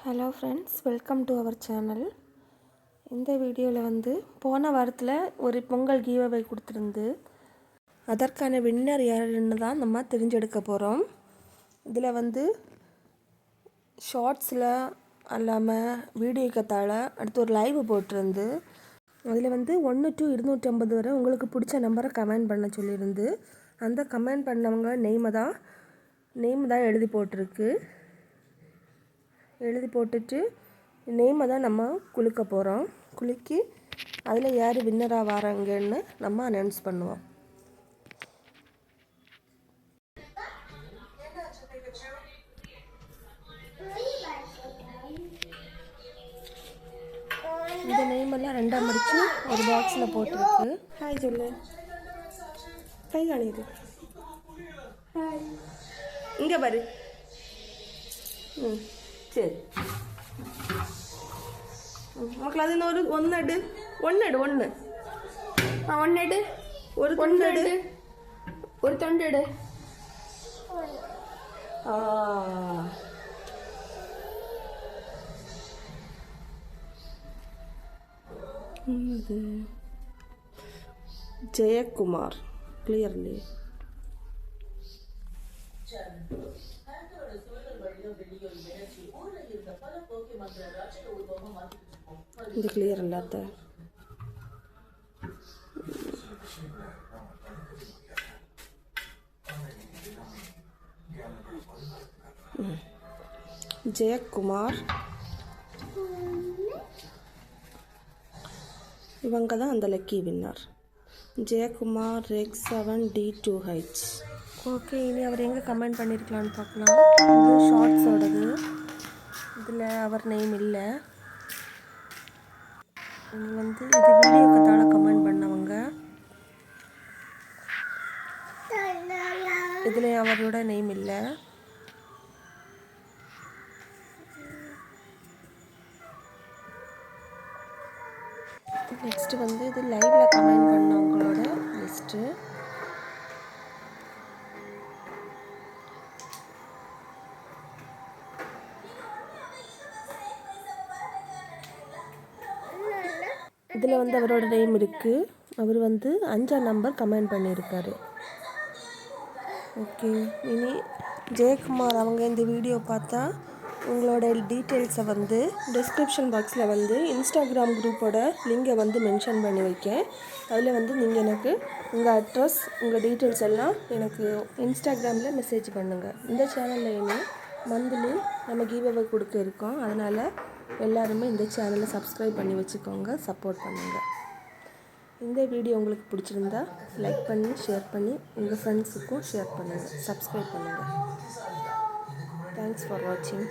Hello friends, welcome to our channel. இந்த வீடியோவில் போன வாரத்தில் ஒரு பொங்கல் கிவ் அவே கொடுத்துருந்து அதற்கான வின்னர் யாருன்னு தான் நம்ம தெரிஞ்செடுக்க போகிறோம். இதில் ஷார்ட்ஸில் இல்லாமல் வீடியோ கத்தால் அடுத்து ஒரு லைவ் போட்டிருந்து அதில் 1 to 250 வரை உங்களுக்கு பிடிச்ச நம்பரை கமெண்ட் பண்ண சொல்லியிருந்து அந்த கமெண்ட் பண்ணவங்க நேம் தான் எழுதி போட்டுட்டு நேமை தான் நம்ம குலுக்க போகிறோம். குலுக்கி அதில் யார் வின்னராக வராங்கன்னு நம்ம அனௌன்ஸ் பண்ணுவோம். இந்த நேமெல்லாம் 2ஆக மடித்து ஒரு பாக்ஸில் போட்டுருக்கு. ஹாய் சொல்லு, கை காணிது, இங்கே பாரு. சரி, மக்கள் அது ஒரு ஒன்று ஒரு தொண்டு ஒரு தொண்டு ஜெயக்குமார் கிளியர்லி. இது கிளியர் இல்லாத ஜெயக்குமார் இவங்க தான் அந்த lucky winner. Jayakumar X7D2H. Okay, இனி அவர் எங்கே கமெண்ட் பண்ணியிருக்கலான்னு பார்க்கலாம். இது ஷார்ட்ஸோடது, இதில் அவர் நேம் இல்லை. இது வீடியோக்கு தாழ கமெண்ட் பண்ணவங்க, இதில் அவரோட நேம் இல்லை. நெக்ஸ்ட்டு இது லைவில் கமெண்ட் பண்ணவங்களோட லிஸ்ட்டு. இதில் அவரோட நேம் இருக்குது. அவர் 5ஆம் நம்பர் கமெண்ட் பண்ணியிருக்காரு. ஓகே, இனி ஜெயக்குமார் அவங்க இந்த வீடியோ பார்த்தா உங்களோட டீட்டெயில்ஸை டிஸ்கிரிப்ஷன் பாக்ஸில் இன்ஸ்டாகிராம் குரூப்போட லிங்கை மென்ஷன் பண்ணி வைக்கேன். அதில் நீங்கள் எனக்கு உங்கள் அட்ரஸ், உங்கள் டீட்டெயில்ஸ் எல்லாம் எனக்கு இன்ஸ்டாகிராமில் மெசேஜ் பண்ணுங்கள். இந்த சேனல்லையுமே மந்த்லி நம்ம கிவ் அவே கொடுக்க இருக்கோம். அதனால் எல்லாருமே இந்த சேனலை சப்ஸ்கிரைப் பண்ணி வச்சுக்கோங்க, சப்போர்ட் பண்ணுங்கள். இந்த வீடியோ உங்களுக்கு பிடிச்சிருந்தா லைக் பண்ணி ஷேர் பண்ணி உங்கள் ஃப்ரெண்ட்ஸுக்கும் ஷேர் பண்ணுங்கள், சப்ஸ்கிரைப் பண்ணுங்கள். Thanks for watching.